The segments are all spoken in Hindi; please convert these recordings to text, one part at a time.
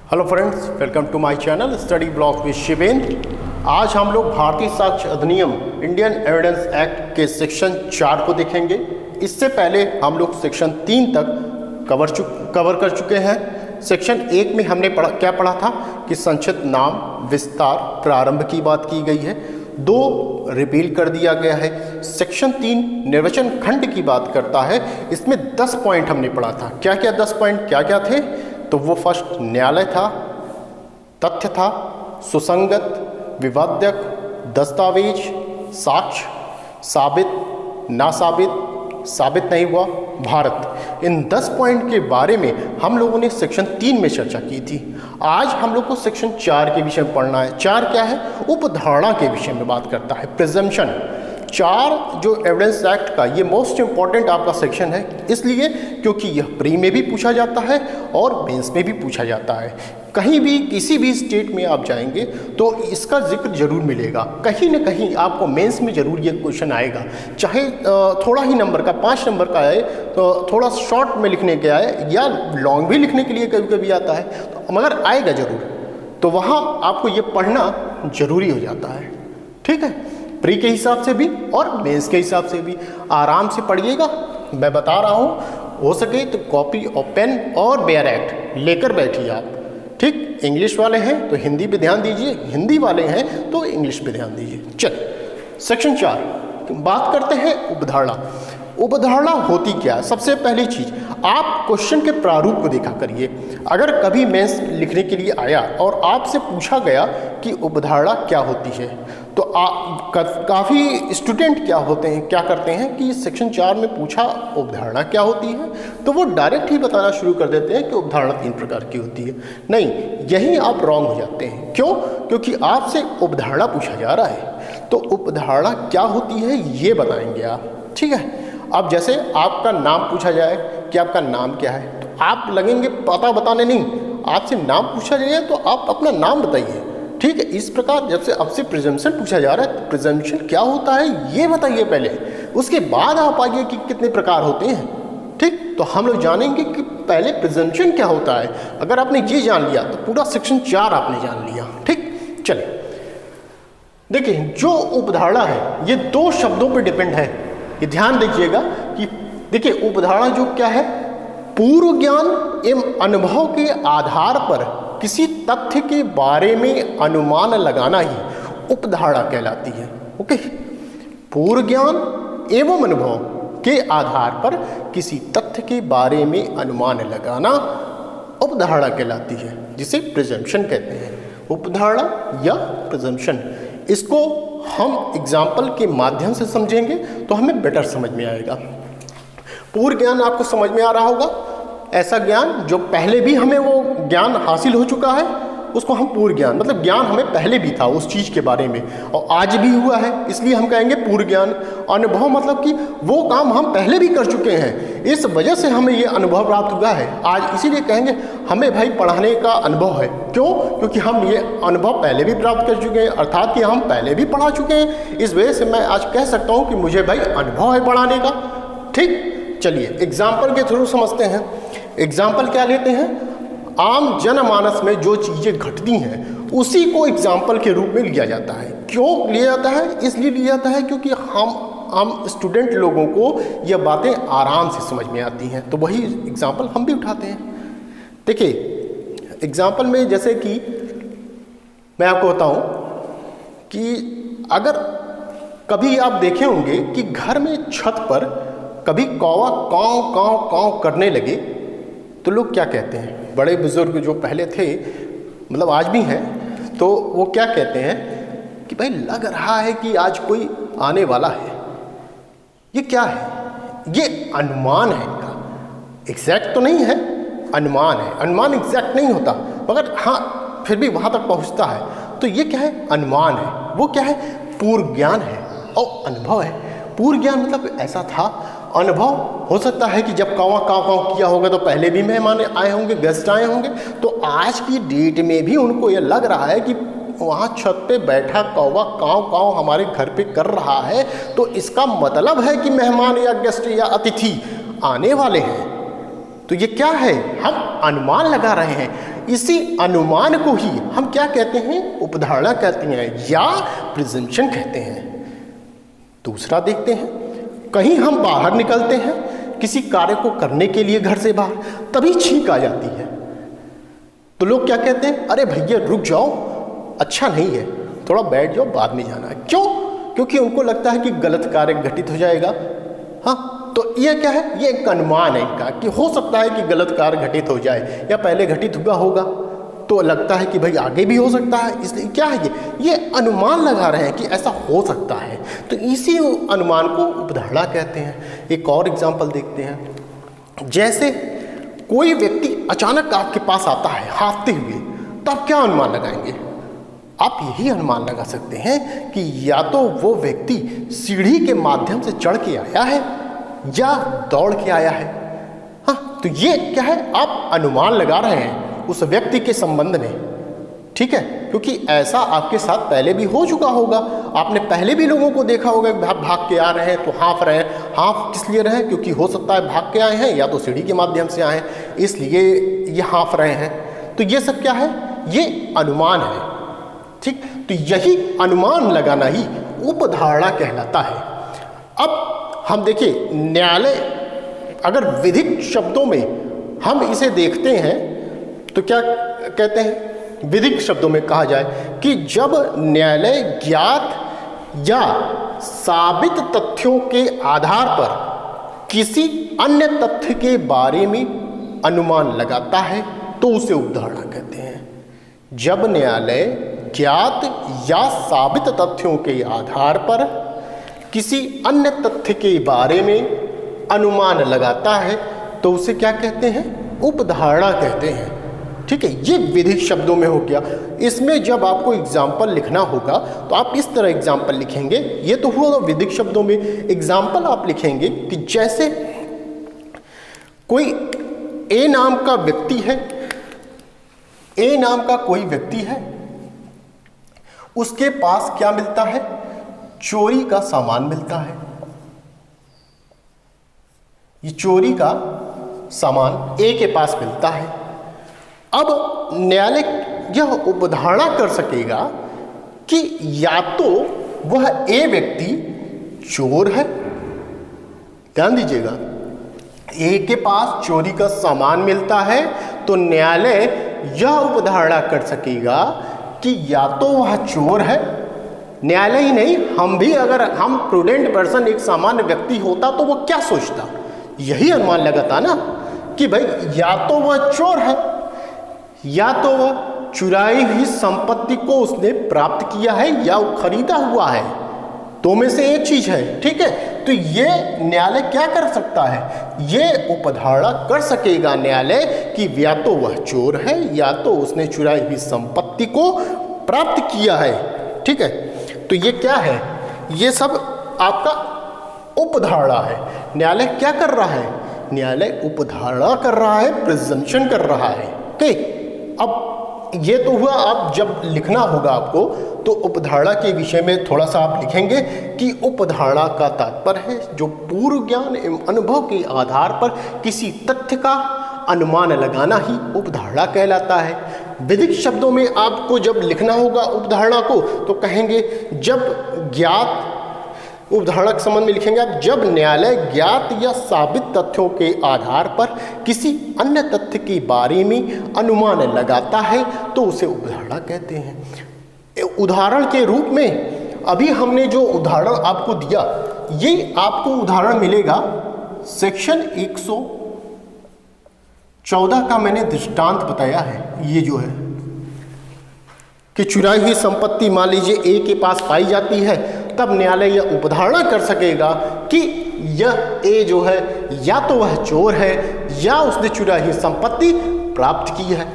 Hello friends, welcome to my channel study blog with Shivendra. आज हम लोग भारतीय साक्ष्य अधिनियम इंडियन एविडेंस एक्ट के सेक्शन 4 को देखेंगे। इससे पहले हम लोग सेक्शन 3 तक कवर कर चुके हैं। सेक्शन 1 में हमने क्या पढ़ा था कि संक्षिप्त नाम, विस्तार, प्रारंभ की बात की गई है। 2 रिपील कर दिया गया है। सेक्शन 3 निर्वचन खंड की बात करता है। इसमें 10 पॉइंट हमने पढ़ा था। क्या क्या 10 पॉइंट क्या क्या थे? तो वो फर्स्ट न्यायालय था, तथ्य था, सुसंगत, विवाद्यक, दस्तावेज, साक्ष्य, साबित, ना साबित, साबित नहीं हुआ, भारत। इन 10 पॉइंट के बारे में हम लोगों ने सेक्शन 3 में चर्चा की थी। आज हम लोग को सेक्शन 4 के विषय में पढ़ना है। 4 क्या है? उपधारणा के विषय में बात करता है, प्रिजम्पशन। 4 जो एविडेंस एक्ट का ये मोस्ट इंपॉर्टेंट आपका सेक्शन है, इसलिए क्योंकि यह प्री में भी पूछा जाता है और मेंस में भी पूछा जाता है। कहीं भी किसी भी स्टेट में आप जाएंगे तो इसका जिक्र जरूर मिलेगा। कहीं ना कहीं आपको मेंस में जरूर ये क्वेश्चन आएगा, चाहे थोड़ा ही नंबर का, 5 नंबर का आए, तो थोड़ा शॉर्ट में लिखने के आए या लॉन्ग भी लिखने के लिए कभी कभी आता है, तो मगर आएगा जरूर। तो वहाँ आपको ये पढ़ना जरूरी हो जाता है। ठीक है, प्री के हिसाब से भी और मेंस के हिसाब से भी आराम से पढ़िएगा। मैं बता रहा हूँ, हो सके तो कॉपी और पेन और बेयर एक्ट लेकर बैठिए आप। ठीक, इंग्लिश वाले हैं तो हिंदी पे ध्यान दीजिए, हिंदी वाले हैं तो इंग्लिश पे ध्यान दीजिए। चलिए, सेक्शन 4 बात करते हैं उपधारणा। उपधारणा होती क्या है? सबसे पहली चीज, आप क्वेश्चन के प्रारूप को देखा करिए। अगर कभी मेंस लिखने के लिए आया और आपसे पूछा गया कि उपधारणा क्या होती है, तो काफ़ी स्टूडेंट क्या करते हैं कि सेक्शन 4 में पूछा उपधारणा क्या होती है, तो वो डायरेक्ट ही बताना शुरू कर देते हैं कि उपधारणा 3 प्रकार की होती है। नहीं, यही आप रॉन्ग हो जाते हैं। क्यों? क्योंकि आपसे उपधारणा पूछा जा रहा है, तो उपधारणा क्या होती है ये बताएंगे आप। ठीक है, अब जैसे आपका नाम पूछा जाए कि आपका नाम क्या है, तो आप लगेंगे पता बताने, नहीं, आपसे नाम पूछा जाए तो आप अपना नाम बताइए। ठीक है, इस प्रकार जब से आपसे प्रिजम्पशन पूछा जा रहा है, तो प्रिजम्पशन क्या होता है ये बताइए पहले, उसके बाद आप आइए कि कितने प्रकार होते हैं। ठीक, तो हम लोग जानेंगे कि पहले प्रिजम्पशन क्या होता है। अगर आपने ये जान लिया तो पूरा सेक्शन 4 आपने जान लिया। ठीक, चलिए देखिए, जो उपधारणा है ये 2 शब्दों पर डिपेंड है। ये ध्यान दीजिएगा कि देखिए, उपधारणा जो क्या है, पूर्व ज्ञान एवं अनुभव के आधार पर किसी तथ्य के बारे में अनुमान लगाना ही उपधारणा कहलाती है। ओके, पूर्व ज्ञान एवं अनुभव के आधार पर किसी तथ्य के बारे में अनुमान लगाना उपधारणा कहलाती है, जिसे प्रिजम्पशन कहते हैं। उपधारणा या प्रिजम्पशन, इसको हम एग्जाम्पल के माध्यम से समझेंगे तो हमें बेटर समझ में आएगा। पूर्व ज्ञान आपको समझ में आ रहा होगा, ऐसा ज्ञान जो पहले भी हमें वो ज्ञान हासिल हो चुका है, उसको हम पूर्व ज्ञान, मतलब ज्ञान हमें पहले भी था उस चीज़ के बारे में और आज भी हुआ है, इसलिए हम कहेंगे पूर्व ज्ञान। अनुभव मतलब कि वो काम हम पहले भी कर चुके हैं, इस वजह से हमें ये अनुभव प्राप्त हुआ है आज, इसीलिए कहेंगे हमें भाई पढ़ाने का अनुभव है। क्यों? क्योंकि हम ये अनुभव पहले भी प्राप्त कर चुके हैं, अर्थात कि हम पहले भी पढ़ा चुके हैं। इस वजह से मैं आज कह सकता हूँ कि मुझे भाई अनुभव है पढ़ाने का। ठीक, चलिए एग्जाम्पल के थ्रू समझते हैं। एग्जाम्पल क्या लेते हैं? आम जनमानस में जो चीज़ें घटती हैं उसी को एग्जाम्पल के रूप में लिया जाता है। क्यों लिया जाता है? इसलिए लिया जाता है क्योंकि हम स्टूडेंट लोगों को यह बातें आराम से समझ में आती हैं, तो वही एग्जाम्पल हम भी उठाते हैं। देखिए, एग्जाम्पल में जैसे कि मैं आपको बताऊं कि अगर कभी आप देखे होंगे कि घर में छत पर कभी कौवा काँव काँव काँव करने लगे, तो लोग क्या कहते हैं? बड़े बुजुर्ग जो पहले थे, मतलब आज भी हैं, तो वो क्या कहते हैं कि भाई लग रहा है कि आज कोई आने वाला है। ये क्या है? ये अनुमान है इनका, एग्जैक्ट तो नहीं है, अनुमान है। अनुमान एग्जैक्ट नहीं होता, मगर हाँ फिर भी वहाँ तक पहुँचता है। तो ये क्या है? अनुमान है। वो क्या है? पूर्व ज्ञान है और अनुभव है। पूर्व ज्ञान मतलब ऐसा था, अनुभव हो सकता है कि जब कौवा काँव काँव किया होगा तो पहले भी मेहमान आए होंगे, गेस्ट आए होंगे, तो आज की डेट में भी उनको ये लग रहा है कि वहाँ छत पे बैठा कौवा काँव काँव हमारे घर पे कर रहा है, तो इसका मतलब है कि मेहमान या गेस्ट या अतिथि आने वाले हैं। तो ये क्या है, हम अनुमान लगा रहे हैं। इसी अनुमान को ही हम क्या कहते हैं, उपधारणा कहते हैं या प्रिजम्पशन कहते हैं। दूसरा देखते हैं, कहीं हम बाहर निकलते हैं किसी कार्य को करने के लिए घर से बाहर, तभी छींक आ जाती है तो लोग क्या कहते हैं, अरे भैया रुक जाओ, अच्छा नहीं है, थोड़ा बैठ जाओ, बाद में जाना है। क्यों? क्योंकि उनको लगता है कि गलत कार्य घटित हो जाएगा। हाँ, तो ये क्या है, ये एक अनुमान है इनका कि हो सकता है कि गलत कार्य घटित हो जाए या पहले घटित हुआ होगा, तो लगता है कि भाई आगे भी हो सकता है, इसलिए क्या है ये अनुमान लगा रहे हैं कि ऐसा हो सकता है। तो इसी अनुमान को उपधारणा कहते हैं। एक और एग्जाम्पल देखते हैं, जैसे कोई व्यक्ति अचानक आपके पास आता है हाँफते हुए, तो आप क्या अनुमान लगाएंगे? आप यही अनुमान लगा सकते हैं कि या तो वो व्यक्ति सीढ़ी के माध्यम से चढ़ के आया है या दौड़ के आया है। हाँ, तो ये क्या है, आप अनुमान लगा रहे हैं उस व्यक्ति के संबंध में, ठीक है, क्योंकि ऐसा आपके साथ पहले भी हो चुका होगा। आपने पहले भी लोगों को देखा होगा भाग के आ रहे हैं तो हाँफ रहे हैं। हाँफ किस लिए रहे हैं? क्योंकि हो सकता है भाग के आए हैं या तो सीढ़ी के माध्यम से आए हैं, इसलिए ये हाँफ रहे हैं। तो ये सब क्या है, ये अनुमान है, ठीक। तो यही अनुमान लगाना ही उपधारणा कहलाता है। अब हम देखिए, न्यायालय अगर विधिक शब्दों में हम इसे देखते हैं तो क्या कहते हैं, विधिक शब्दों में कहा जाए कि जब न्यायालय ज्ञात या साबित तथ्यों के आधार पर किसी अन्य तथ्य के बारे में अनुमान लगाता है तो उसे उपधारणा कहते हैं। जब न्यायालय ज्ञात या साबित तथ्यों के आधार पर किसी अन्य तथ्य के बारे में अनुमान लगाता है तो उसे क्या कहते हैं, उपधारणा कहते हैं, ठीक है। ये विधिक शब्दों में हो गया। इसमें जब आपको एग्जाम्पल लिखना होगा तो आप इस तरह एग्जाम्पल लिखेंगे। ये तो हुआ विधिक शब्दों में। एग्जाम्पल आप लिखेंगे कि जैसे कोई ए नाम का व्यक्ति है, ए नाम का कोई व्यक्ति है, उसके पास क्या मिलता है, चोरी का सामान मिलता है। ये चोरी का सामान ए के पास मिलता है। अब न्यायालय यह उपधारणा कर सकेगा कि या तो वह ए व्यक्ति चोर है, ध्यान दीजिएगा, ए के पास चोरी का सामान मिलता है तो न्यायालय यह उपधारणा कर सकेगा कि या तो वह चोर है। न्यायालय ही नहीं, हम भी, अगर हम प्रूडेंट पर्सन एक सामान्य व्यक्ति होता तो वह क्या सोचता, यही अनुमान लगाता ना कि भाई या तो वह चोर है या तो वह चुराई हुई संपत्ति को उसने प्राप्त किया है या वो खरीदा हुआ है, दो में से एक चीज है, ठीक है। तो ये न्यायालय क्या कर सकता है, ये उपधारणा कर सकेगा न्यायालय कि या तो वह चोर है या तो उसने चुराई हुई संपत्ति को प्राप्त किया है, ठीक है। तो ये क्या है, ये सब आपका उपधारणा है। न्यायालय क्या कर रहा है, न्यायालय उपधारणा कर रहा है, प्रिजम्पशन कर रहा है, ठीक। अब ये तो हुआ, आप जब लिखना होगा आपको तो उपधारणा के विषय में थोड़ा सा आप लिखेंगे कि उपधारणा का तात्पर्य है जो पूर्व ज्ञान एवं अनुभव के आधार पर किसी तथ्य का अनुमान लगाना ही उपधारणा कहलाता है। विधिक शब्दों में आपको जब लिखना होगा उपधारणा को तो कहेंगे जब ज्ञात, उपधारणा के संबंध में लिखेंगे आप, जब न्यायालय ज्ञात या साबित तथ्यों के आधार पर किसी अन्य तथ्य के बारे में अनुमान लगाता है तो उसे उपधारणा कहते हैं। उदाहरण के रूप में अभी हमने जो उदाहरण आपको दिया, ये आपको उदाहरण मिलेगा सेक्शन 114 का मैंने दृष्टांत बताया है। ये जो है कि चुराई हुई संपत्ति मान लीजिए ए के पास पाई जाती है, तब न्यायालय यह उपधारणा कर सकेगा कि यह ए जो है या तो वह चोर है या उसने चुराई हुई संपत्ति प्राप्त की है।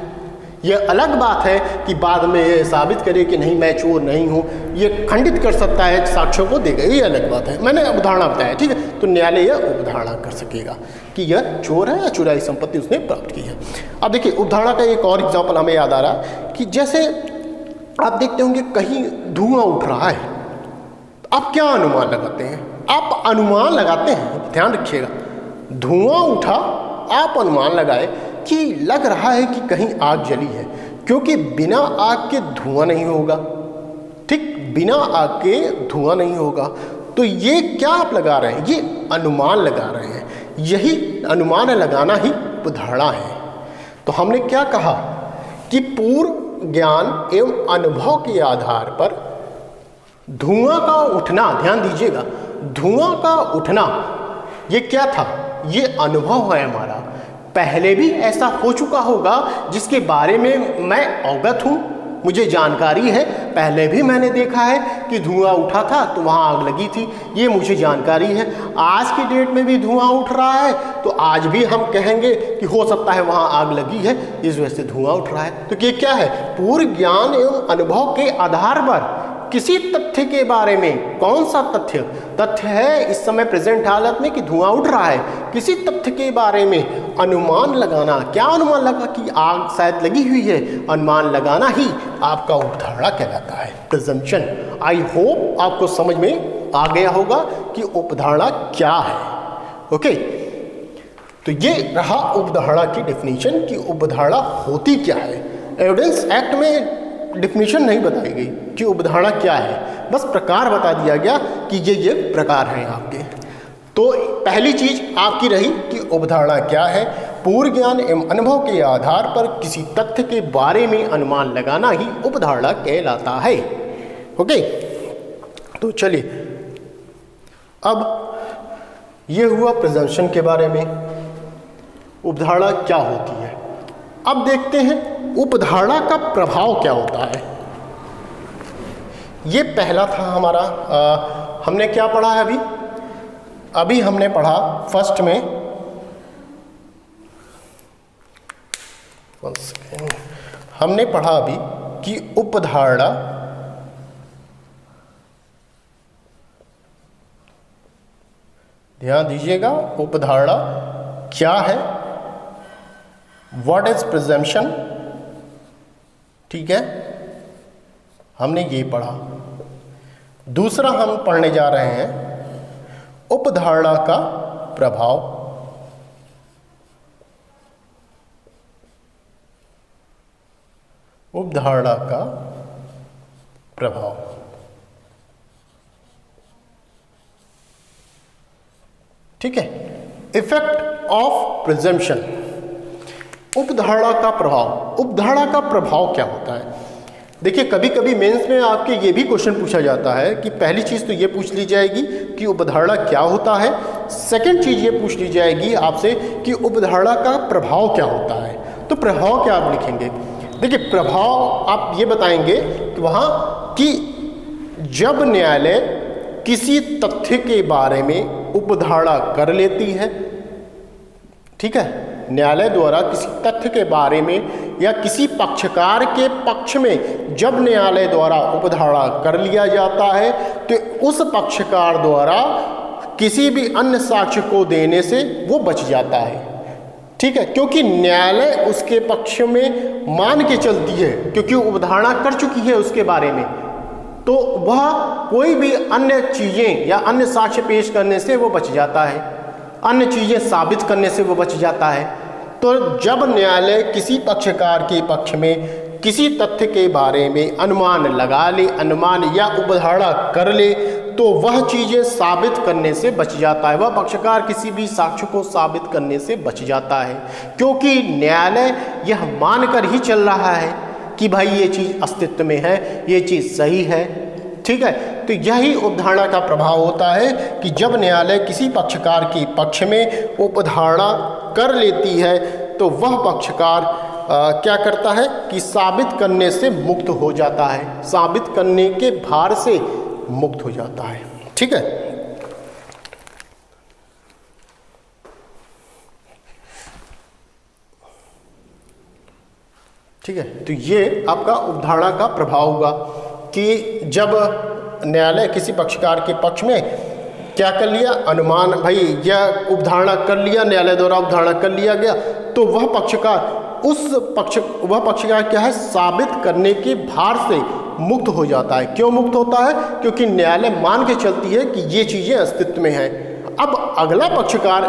यह अलग बात है कि बाद में यह साबित करे कि नहीं मैं चोर नहीं हूँ, यह खंडित कर सकता है, साक्ष्यों को देगा, ये अलग बात है। मैंने उदाहरण बताया, ठीक है। तो न्यायालय यह उपधारणा कर सकेगा कि यह चोर है या चुराई संपत्ति उसने प्राप्त की है। अब देखिए उपधारणा का एक और एग्जाम्पल हमें याद आ रहा है कि जैसे आप देखते होंगे कहीं धुआं उठ रहा है, आप क्या अनुमान लगाते हैं, आप अनुमान लगाते हैं, ध्यान रखिएगा, धुआं उठा आप अनुमान लगाए कि लग रहा है कि कहीं आग जली है, क्योंकि बिना आग के धुआं नहीं होगा। ठीक, बिना आग के धुआं नहीं होगा। तो ये क्या आप लगा रहे हैं? ये अनुमान लगा रहे हैं। यही अनुमान लगाना ही उपधारणा है। तो हमने क्या कहा कि पूर्व ज्ञान एवं अनुभव के आधार पर धुआं का उठना, ध्यान दीजिएगा, धुआं का उठना ये क्या था? ये अनुभव है हमारा। पहले भी ऐसा हो चुका होगा जिसके बारे में मैं अवगत हूँ, मुझे जानकारी है। पहले भी मैंने देखा है कि धुआं उठा था तो वहाँ आग लगी थी, ये मुझे जानकारी है। आज की डेट में भी धुआं उठ रहा है तो आज भी हम कहेंगे कि हो सकता है वहाँ आग लगी है, इस वजह से धुआं उठ रहा है। तो ये क्या है? पूर्व ज्ञान एवं अनुभव के आधार पर किसी तथ्य के बारे में, कौन सा तथ्य है इस समय प्रेजेंट हालत में कि धुआं उठ रहा है, किसी तथ्य के बारे में अनुमान लगाना। क्या अनुमान लगा? कि आग शायद लगी हुई है, अनुमान लगाना ही आपका उपधारणा कहलाता है, प्रिजम्पशन। आई होप आपको समझ में आ गया होगा कि उपधारणा क्या है। ओके, तो ये रहा उपधारणा की डेफिनेशन कि उपधारणा होती क्या है। एविडेंस एक्ट में डिफिनीशन नहीं बताई गई कि उपधारणा क्या है, बस प्रकार बता दिया गया कि ये प्रकार हैं आपके। तो पहली चीज आपकी रही कि उपधारणा क्या है। पूर्व ज्ञान एवं अनुभव के आधार पर किसी तथ्य के बारे में अनुमान लगाना ही उपधारणा कहलाता है। ओके, तो चलिए अब ये हुआ प्रिजम्पशन के बारे में, उपधारणा क्या होती है। अब देखते हैं उपधारणा का प्रभाव क्या होता है। ये पहला था हमारा, हमने क्या पढ़ा है अभी हमने पढ़ा फर्स्ट में, हमने पढ़ा अभी कि उपधारणा ध्यान दीजिएगा, उपधारणा क्या है, व्हाट इज प्रिजम्पशन। ठीक है, हमने ये पढ़ा। दूसरा हम पढ़ने जा रहे हैं उपधारणा का प्रभाव। उपधारणा का प्रभाव, ठीक है। इफेक्ट ऑफ प्रिजम्पशन, उपधारणा का प्रभाव। उपधारणा का प्रभाव क्या होता है? देखिए, कभी कभी मेंस में आपके ये भी क्वेश्चन पूछा जाता है कि पहली चीज़ तो ये पूछ ली जाएगी कि उपधारणा क्या होता है, सेकंड चीज़ ये पूछ ली जाएगी आपसे कि उपधारणा का प्रभाव क्या होता है। तो प्रभाव क्या आप लिखेंगे? देखिए, प्रभाव आप ये बताएंगे कि वहाँ कि जब न्यायालय किसी तथ्य के बारे में उपधारणा कर लेती है, ठीक है, न्यायालय द्वारा किसी तथ्य के बारे में या किसी पक्षकार के पक्ष में जब न्यायालय द्वारा उपधारणा कर लिया जाता है तो उस पक्षकार द्वारा किसी भी अन्य साक्ष्य को देने से वो बच जाता है। ठीक है, क्योंकि न्यायालय उसके पक्ष में मान के चलती है, क्योंकि उपधारणा कर चुकी है उसके बारे में, तो वह कोई भी अन्य चीज़ें या अन्य साक्ष्य पेश करने से वो बच जाता है, अन्य चीज़ें साबित करने से वो बच जाता है। तो जब न्यायालय किसी पक्षकार के पक्ष में किसी तथ्य के बारे में अनुमान लगा ले, अनुमान या उपधारणा कर ले, तो वह चीज़ें साबित करने से बच जाता है, वह पक्षकार किसी भी साक्ष्य को साबित करने से बच जाता है, क्योंकि न्यायालय यह मानकर ही चल रहा है कि भाई ये चीज़ अस्तित्व में है, ये चीज़ सही है। ठीक है, तो यही उपधारणा का प्रभाव होता है कि जब न्यायालय किसी पक्षकार के पक्ष में उपधारणा कर लेती है तो वह पक्षकार क्या करता है कि साबित करने से मुक्त हो जाता है, साबित करने के भार से मुक्त हो जाता है। ठीक है, ठीक है, तो ये आपका उपधारणा का प्रभाव होगा कि जब न्यायालय किसी पक्षकार के पक्ष में क्या कर लिया, अनुमान, भाई यह उपधारणा कर लिया, न्यायालय द्वारा उपधारणा कर लिया गया, तो वह पक्षकार क्या है, साबित करने के भार से मुक्त हो जाता है। क्यों मुक्त होता है? क्योंकि न्यायालय मान के चलती है कि ये चीज़ें अस्तित्व में हैं। अब अगला पक्षकार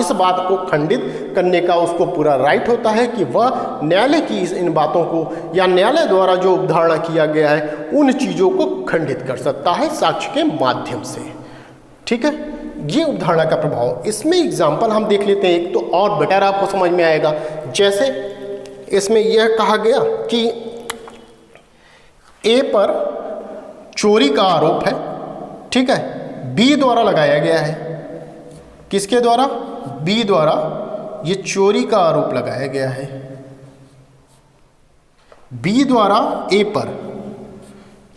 इस बात को खंडित करने का उसको पूरा राइट होता है कि वह न्यायालय की इन बातों को या न्यायालय द्वारा जो अवधारणा किया गया है उन चीज़ों को खंडित कर सकता है साक्ष्य के माध्यम से। ठीक है, ये अवधारणा का प्रभाव। इसमें एग्जाम्पल हम देख लेते हैं एक तो और बेटर आपको समझ में आएगा। जैसे इसमें यह कहा गया कि ए पर चोरी का आरोप है, ठीक है, बी द्वारा लगाया गया है। किसके द्वारा? बी द्वारा ये चोरी का आरोप लगाया गया है। बी द्वारा ए पर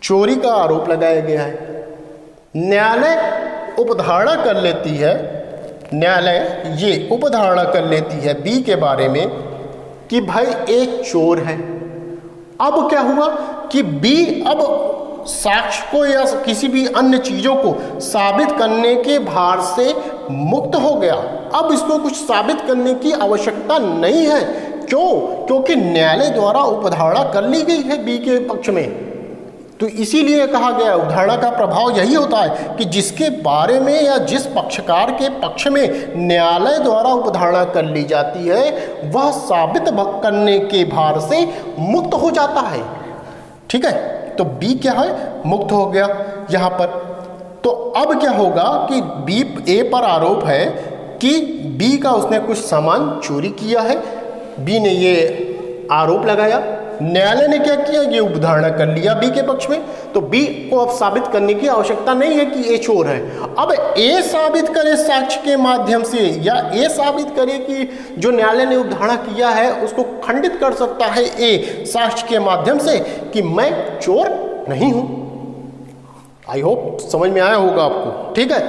चोरी का आरोप लगाया गया है। न्यायालय उपधारणा कर लेती है, न्यायालय ये उपधारणा कर लेती है बी के बारे में कि भाई ए चोर है। अब क्या हुआ कि बी अब साक्ष्य को या किसी भी अन्य चीजों को साबित करने के भार से मुक्त हो गया। अब इसको कुछ साबित करने की आवश्यकता नहीं है। क्यों? क्योंकि न्यायालय द्वारा उपधारणा कर ली गई है बी के पक्ष में। तो इसीलिए कहा गया उपधारणा का प्रभाव यही होता है कि जिसके बारे में या जिस पक्षकार के पक्ष में न्यायालय द्वारा उपधारणा कर ली जाती है वह साबित करने के भार से मुक्त हो जाता है। ठीक है, तो बी क्या है? मुक्त हो गया यहाँ पर। तो अब क्या होगा कि बी ए पर आरोप है कि बी का उसने कुछ सामान चोरी किया है। बी ने ये आरोप लगाया, न्यायालय ने क्या किया? ये उपधारणा कर लिया बी के पक्ष में। तो बी को अब साबित करने की आवश्यकता नहीं है कि ए चोर है। अब ए साबित करे साक्ष्य के माध्यम से या ए साबित करे कि जो न्यायालय ने उपधारणा किया है उसको खंडित कर सकता है ए साक्ष्य के माध्यम से कि मैं चोर नहीं हूं। आई होप समझ में आया होगा आपको। ठीक है,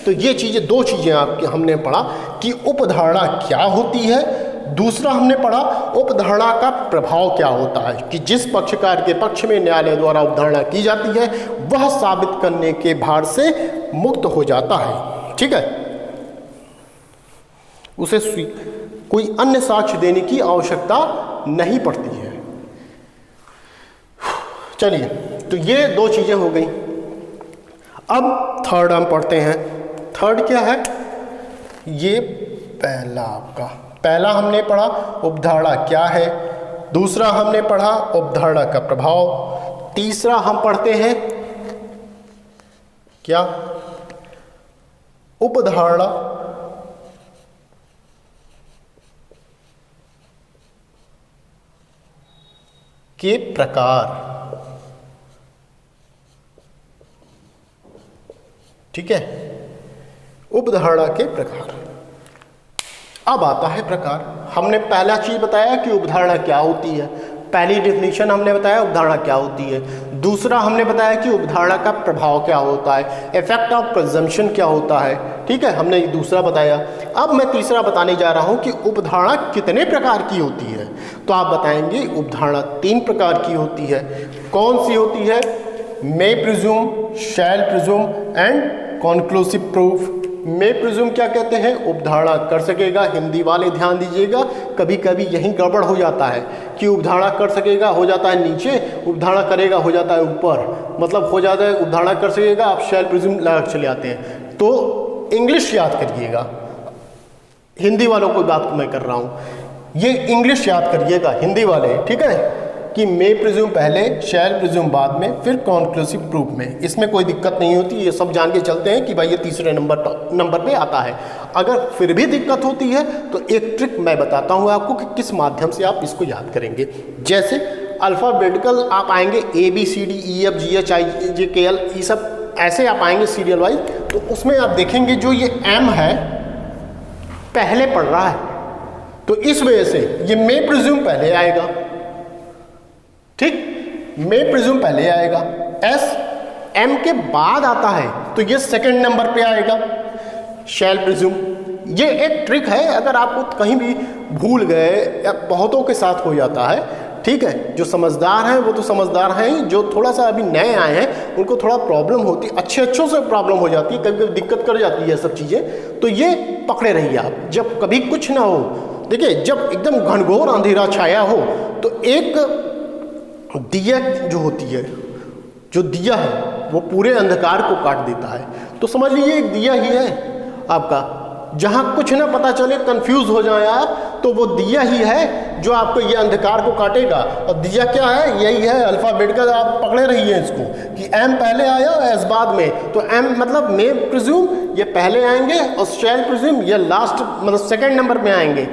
तो ये चीजें, दो चीजें आपके हमने पढ़ा कि उपधारणा क्या होती है, दूसरा हमने पढ़ा उपधारणा का प्रभाव क्या होता है कि जिस पक्षकार के पक्ष में न्यायालय द्वारा उपधारणा की जाती है वह साबित करने के भार से मुक्त हो जाता है। ठीक है, उसे कोई अन्य साक्ष्य देने की आवश्यकता नहीं पड़ती है। चलिए, तो ये दो चीजें हो गई। अब थर्ड हम पढ़ते हैं। थर्ड क्या है? ये पहला हमने पढ़ा उपधारणा क्या है, दूसरा हमने पढ़ा उपधारणा का प्रभाव, तीसरा हम पढ़ते हैं क्या? उपधारणा के प्रकार। ठीक है, उपधारणा के प्रकार। अब आता है प्रकार। हमने पहला चीज बताया कि उपधारणा क्या होती है, पहली डेफिनेशन हमने बताया उपधारणा क्या होती है। दूसरा हमने बताया कि उपधारणा का प्रभाव क्या होता है, इफेक्ट ऑफ प्रिजम्पशन क्या होता है। ठीक है, हमने दूसरा बताया। अब मैं तीसरा बताने जा रहा हूं कि उपधारणा कितने प्रकार की होती है। तो आप बताएंगे उपधारणा 3 प्रकार की होती है। कौन सी होती है? मे presume, shell presume and conclusive proof. May presume क्या कहते हैं? उपधारणा कर सकेगा। हिंदी वाले ध्यान दीजिएगा, कभी कभी यही गड़बड़ हो जाता है कि उपधारणा कर सकेगा हो जाता है नीचे, उपधारणा करेगा हो जाता है ऊपर। मतलब हो जाता है उपधारणा कर सकेगा, आप शैल प्रिज्यूम लगा चले आते हैं। तो इंग्लिश याद करिएगा, हिंदी वालों को बात मैं कर रहा हूँ, ये इंग्लिश याद करिएगा हिंदी वाले। ठीक है, कि मे प्रिज्यूम पहले, शैल प्रिज्यूम बाद में, फिर कॉन्क्लूसिव प्रूफ में। इसमें कोई दिक्कत नहीं होती, ये सब जान के चलते हैं कि भाई ये तीसरे नंबर पे आता है। अगर फिर भी दिक्कत होती है तो एक ट्रिक मैं बताता हूँ आपको कि किस माध्यम से आप इसको याद करेंगे। जैसे अल्फ़ाबेटिकल आप आएंगे ABCDEFGHIJKL, ये सब ऐसे आप आएंगे सीरियल वाइज। तो उसमें आप देखेंगे जो ये M है पहले पढ़ रहा है, तो इस वजह से ये मे प्रिज्यूम पहले आएगा। ठीक, मे प्रिज्यूम पहले आएगा। एस एम के बाद आता है तो ये सेकंड नंबर पे आएगा शैल प्रिज्यूम। ये एक ट्रिक है, अगर आपको कहीं भी भूल गए या बहुतों के साथ हो जाता है। ठीक है, जो समझदार हैं वो तो समझदार हैं ही, जो थोड़ा सा अभी नए आए हैं उनको थोड़ा प्रॉब्लम होती है, अच्छों से प्रॉब्लम हो जाती है, कभी कभी दिक्कत कर जाती है सब चीज़ें। तो ये पकड़े रहिए आप, जब कभी कुछ ना हो। देखिए, जब एकदम घनघोर अंधेरा छाया हो तो एक दिया जो होती है, जो दिया है वो पूरे अंधकार को काट देता है। तो समझ लीजिए एक दिया ही है आपका, जहाँ कुछ ना पता चले, कंफ्यूज हो जाए आप, तो वो दिया ही है जो आपको ये अंधकार को काटेगा। और दिया क्या है, यही है अल्फ़ाबेट का, आप पकड़े रहिए इसको कि एम पहले आया और एस बाद में। तो एम मतलब मे प्रिज्यूम ये पहले आएंगे और शैल प्रिज्यूम ये लास्ट मतलब सेकेंड नंबर में आएंगे।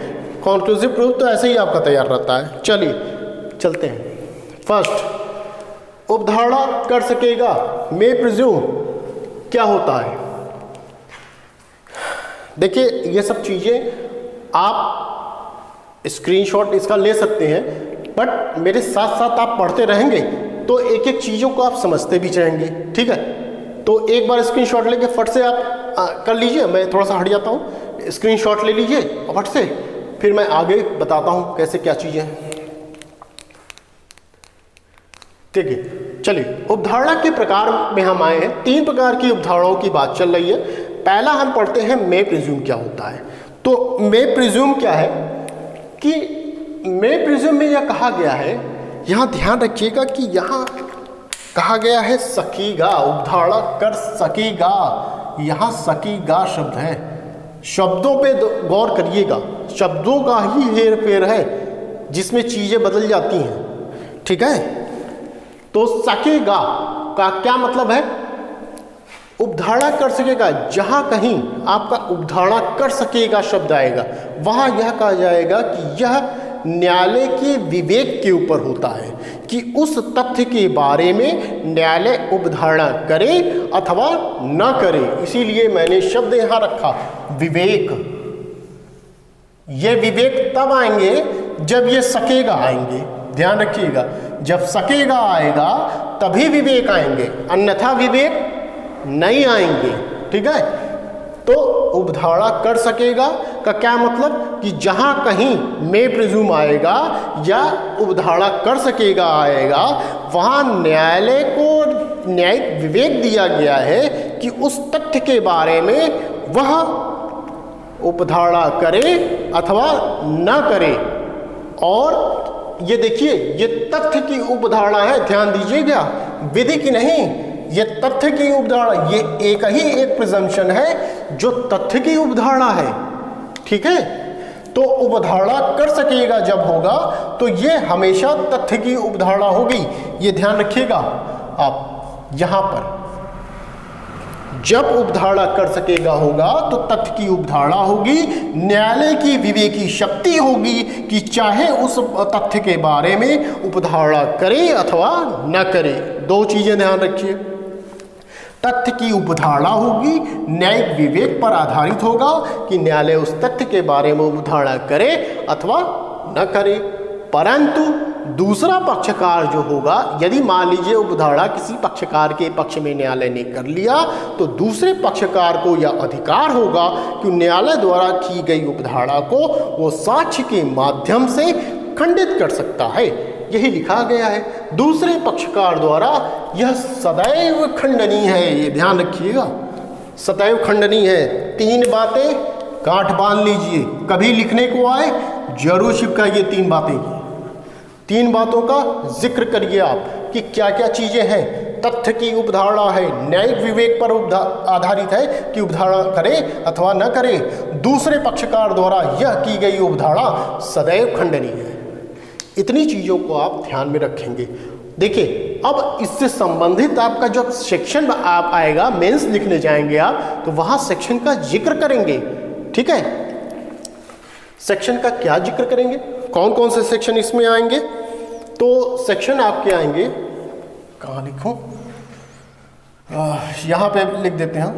कॉन्क्लूसिव प्रूफ तो ऐसे ही आपका तैयार रहता है। चलिए चलते हैं। फर्स्ट, उपधारणा कर सकेगा, मे प्रिज्यूम क्या होता है। देखिए ये सब चीज़ें आप स्क्रीनशॉट इसका ले सकते हैं, बट मेरे साथ साथ आप पढ़ते रहेंगे तो एक एक चीज़ों को आप समझते भी जाएंगे। ठीक है, तो एक बार स्क्रीनशॉट लेके फट से आप कर लीजिए। मैं थोड़ा सा हट जाता हूँ, स्क्रीनशॉट ले लीजिए और फट से फिर मैं आगे बताता हूँ कैसे क्या चीज़ें हैं। ठीक है, चलिए उपधारणा के प्रकार में हम आए हैं। 3 प्रकार की उपधारणाओं की बात चल रही है। पहला हम पढ़ते हैं मे प्रिज्यूम क्या होता है। तो मे प्रिज्यूम क्या है कि मे प्रिज्यूम में यह कहा गया है, यहाँ ध्यान रखिएगा कि यहाँ कहा गया है सकीगा, उपधारणा कर सकेगा। यहाँ सकीगा शब्द है, शब्दों पे गौर करिएगा, शब्दों का ही हेर फेर है जिसमें चीज़ें बदल जाती हैं। ठीक है, तो सकेगा का क्या मतलब है, उपधारणा कर सकेगा। जहाँ कहीं आपका उपधारणा कर सकेगा शब्द आएगा, वहाँ यह कहा जाएगा कि यह न्यायालय के विवेक के ऊपर होता है कि उस तथ्य के बारे में न्यायालय उपधारणा करे अथवा न करे। इसीलिए मैंने शब्द यहाँ रखा विवेक। ये विवेक तब आएंगे जब ये सकेगा आएंगे। ध्यान रखिएगा, जब सकेगा आएगा तभी विवेक आएंगे, अन्यथा विवेक नहीं आएंगे। ठीक है, तो उपधारणा कर सकेगा का क्या मतलब कि जहां कहीं मे प्रिज्यूम आएगा या उपधारणा कर सकेगा आएगा, वहां न्यायालय को न्यायिक विवेक दिया गया है कि उस तथ्य के बारे में वह उपधारणा करे अथवा न करे। और ये देखिए, ये तथ्य की उपधारणा है, ध्यान दीजिएगा, विधि की नहीं। ये तथ्य की उपधारणा, ये एक ही एक प्रिजम्पशन है जो तथ्य की उपधारणा है। ठीक है, तो उपधारणा कर सकेगा जब होगा तो ये हमेशा तथ्य की उपधारणा होगी। ये ध्यान रखिएगा आप, यहां पर जब उपधारणा कर सकेगा होगा तो तथ्य की उपधारणा होगी, न्यायालय की विवेकी शक्ति होगी कि चाहे उस तथ्य के बारे में उपधारणा करे अथवा न करे। 2 चीजें ध्यान रखिए, तथ्य की उपधारणा होगी, न्यायिक विवेक पर आधारित होगा कि न्यायालय उस तथ्य के बारे में उपधारणा करे अथवा न करे। परंतु दूसरा पक्षकार जो होगा, यदि मान लीजिए उपधारणा किसी पक्षकार के पक्ष में न्यायालय ने कर लिया, तो दूसरे पक्षकार को यह अधिकार होगा कि न्यायालय द्वारा की गई उपधारणा को वो साक्ष्य के माध्यम से खंडित कर सकता है। यही लिखा गया है, दूसरे पक्षकार द्वारा यह सदैव खंडनीय है। ये ध्यान रखिएगा, सदैव खंडनीय है। 3 बातें गांठ बांध लीजिए, कभी लिखने को आए जरूर चिपकाइए 3 बातें की। 3 बातों का जिक्र करिए आप कि क्या क्या चीजें हैं। तथ्य की उपधारणा है, न्यायिक विवेक पर आधारित है कि उपधारणा करे अथवा न करे, दूसरे पक्षकार द्वारा यह की गई उपधारणा सदैव खंडनीय है। इतनी चीजों को आप ध्यान में रखेंगे। देखिए, अब इससे संबंधित आपका जब सेक्शन आप आएगा, मेंस लिखने जाएंगे आप, तो वहां सेक्शन का जिक्र करेंगे। ठीक है, सेक्शन का क्या जिक्र करेंगे, कौन कौन से सेक्शन इसमें आएंगे। तो सेक्शन आपके आएंगे, कहाँ लिखूं, यहाँ पे लिख देते हैं।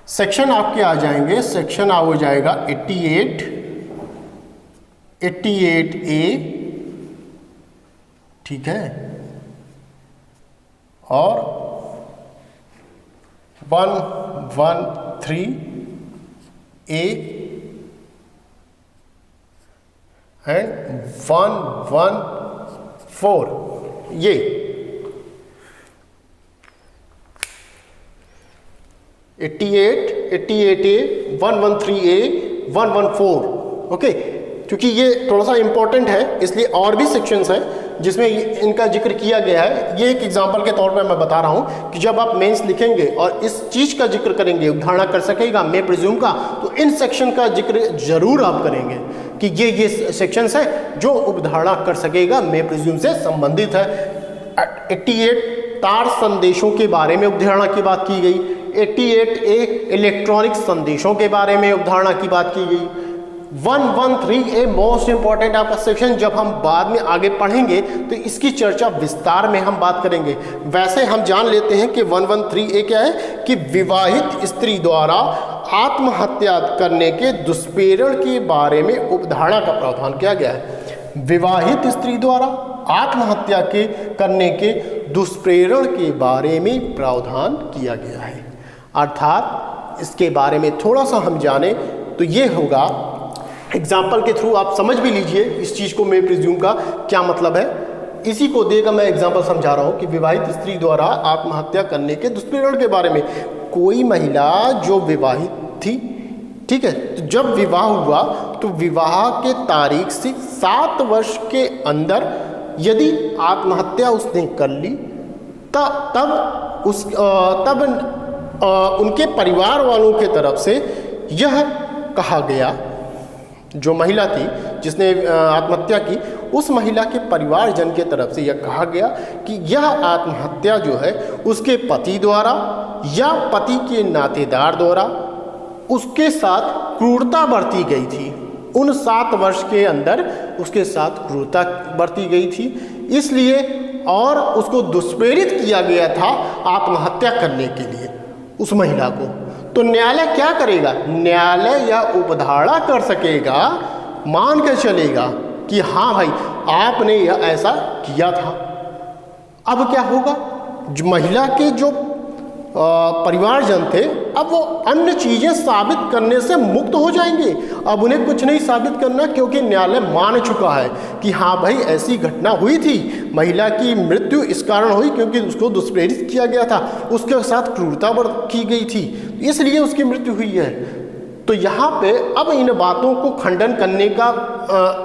सेक्शन आपके आ जाएंगे, सेक्शन हो जाएगा 88A, ठीक है, और 113A एंड 114, ये 88A, 113A, 114। ओके, क्योंकि ये थोड़ा सा इंपॉर्टेंट है इसलिए और भी सेक्शंस हैं, जिसमें इनका जिक्र किया गया है। ये एक एग्जांपल के तौर पे मैं बता रहा हूँ कि जब आप मेंस लिखेंगे और इस चीज़ का जिक्र करेंगे, अवधारणा कर सकेगा मे प्रिज्यूम का, तो इन सेक्शन का जिक्र जरूर आप करेंगे कि ये सेक्शंस है जो अवधारणा कर सकेगा मे प्रिज्यूम से संबंधित है। 88 तार संदेशों के बारे में अवधारणा की बात की गई। 88A इलेक्ट्रॉनिक संदेशों के बारे में अवधारणा की बात की गई। 113A मोस्ट इंपॉर्टेंट आपका सेक्शन, जब हम बाद में आगे पढ़ेंगे तो इसकी चर्चा विस्तार में हम बात करेंगे। वैसे हम जान लेते हैं कि 113A क्या है कि विवाहित स्त्री द्वारा आत्महत्या करने के दुष्प्रेरण के बारे में अवधारणा का प्रावधान किया गया है। विवाहित स्त्री द्वारा आत्महत्या करने के दुष्प्रेरण के बारे में प्रावधान किया गया है। अर्थात इसके बारे में थोड़ा सा हम जाने तो ये होगा, एग्जाम्पल के थ्रू आप समझ भी लीजिए इस चीज़ को मे प्रिज्यूम का क्या मतलब है। इसी को देकर मैं एग्जाम्पल समझा रहा हूँ कि विवाहित स्त्री द्वारा आत्महत्या करने के दुष्प्रेरण के बारे में। कोई महिला जो विवाहित थी, ठीक है, तो जब विवाह हुआ तो विवाह के तारीख से 7 वर्ष के अंदर यदि आत्महत्या उसने कर ली तब उनके परिवार वालों के तरफ से यह कहा गया, जो महिला थी जिसने आत्महत्या की, उस महिला के परिवारजन के तरफ से यह कहा गया कि यह आत्महत्या जो है उसके पति द्वारा या पति के नातेदार द्वारा उसके साथ क्रूरता बरती गई थी। उन 7 वर्ष के अंदर उसके साथ क्रूरता बरती गई थी, इसलिए और उसको दुष्प्रेरित किया गया था आत्महत्या करने के लिए उस महिला को। तो न्यायालय क्या करेगा? न्यायालय या उपधारणा कर सकेगा, मान कर चलेगा कि हाँ भाई आपने यह ऐसा किया था। अब क्या होगा? महिला के जो परिवारजन थे अब वो अन्य चीजें साबित करने से मुक्त हो जाएंगे। अब उन्हें कुछ नहीं साबित करना, क्योंकि न्यायालय मान चुका है कि हाँ भाई ऐसी घटना हुई थी, महिला की मृत्यु इस कारण हुई क्योंकि उसको दुष्प्रेरित किया गया था, उसके साथ क्रूरता की गई थी, इसलिए उसकी मृत्यु हुई है। तो यहाँ पे अब इन बातों को खंडन करने का